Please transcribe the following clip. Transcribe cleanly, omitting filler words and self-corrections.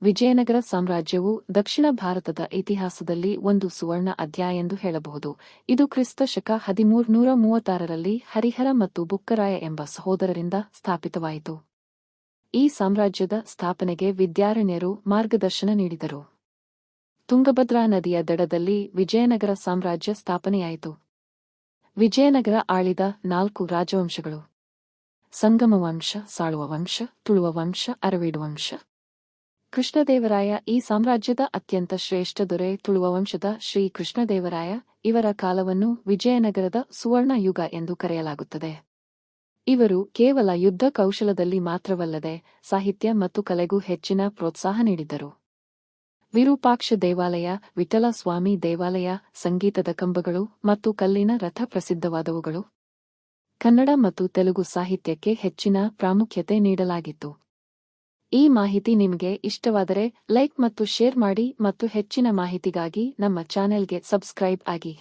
ವಿಜಯನಗರ ಸಾಮ್ರಾಜ್ಯವು ದಕ್ಷಿಣ ಭಾರತದ ಇತಿಹಾಸದಲ್ಲಿ ಒಂದು ಸುವರ್ಣ ಅಧ್ಯಾಯ ಎಂದು ಹೇಳಬಹುದು. ಇದು ಕ್ರಿಸ್ತ ಶಕ 1336ರಲ್ಲಿ ಹರಿಹರ ಮತ್ತು ಬುಕ್ಕರಾಯ ಎಂಬ ಸಹೋದರರಿಂದ ಸ್ಥಾಪಿತವಾಯಿತು. ಈ ಸಾಮ್ರಾಜ್ಯದ ಸ್ಥಾಪನೆಗೆ ವಿದ್ಯಾರಣ್ಯರು ಮಾರ್ಗದರ್ಶನ ನೀಡಿದರು. ತುಂಗಭದ್ರಾ ನದಿಯ ದಡದಲ್ಲಿ ವಿಜಯನಗರ ಸಾಮ್ರಾಜ್ಯ ಸ್ಥಾಪನೆಯಾಯಿತು. ವಿಜಯನಗರ ಆಳಿದ 4 ರಾಜವಂಶಗಳು: ಸಂಗಮ ವಂಶ, ಸಾಳುವ ವಂಶ, ತುಳುವ ವಂಶ, ಅರವೀಡು ವಂಶ. ಕೃಷ್ಣದೇವರಾಯ ಈ ಸಾಮ್ರಾಜ್ಯದ ಅತ್ಯಂತ ಶ್ರೇಷ್ಠ ದೊರೆ. ತುಳುವ ವಂಶದ ಶ್ರೀ ಕೃಷ್ಣದೇವರಾಯ ಇವರ ಕಾಲವನ್ನು ವಿಜಯನಗರದ ಸುವರ್ಣ ಯುಗ ಎಂದು ಕರೆಯಲಾಗುತ್ತದೆ. ಇವರು ಕೇವಲ ಯುದ್ಧ ಕೌಶಲದಲ್ಲಿ ಮಾತ್ರವಲ್ಲದೆ ಸಾಹಿತ್ಯ ಮತ್ತು ಕಲೆಗೂ ಹೆಚ್ಚಿನ ಪ್ರೋತ್ಸಾಹ ನೀಡಿದ್ದರು. ವಿರೂಪಾಕ್ಷ ದೇವಾಲಯ, ವಿಠಲ ಸ್ವಾಮಿ ದೇವಾಲಯ, ಸಂಗೀತದ ಕಂಬಗಳು ಮತ್ತು ಕಲ್ಲಿನ ರಥ ಪ್ರಸಿದ್ಧವಾದವುಗಳು. ಕನ್ನಡ ಮತ್ತು ತೆಲುಗು ಸಾಹಿತ್ಯಕ್ಕೆ ಹೆಚ್ಚಿನ ಪ್ರಾಮುಖ್ಯತೆ ನೀಡಲಾಗಿತ್ತು. ಈ ಮಾಹಿತಿ ನಿಮಗೆ ಇಷ್ಟವಾದರೆ ಲೈಕ್ ಮತ್ತು ಶೇರ್ ಮಾಡಿ ಮತ್ತು ಹೆಚ್ಚಿನ ಮಾಹಿತಿಗಾಗಿ ನಮ್ಮ ಚಾನೆಲ್ಗೆ ಸಬ್ಸ್ಕ್ರೈಬ್ ಆಗಿ.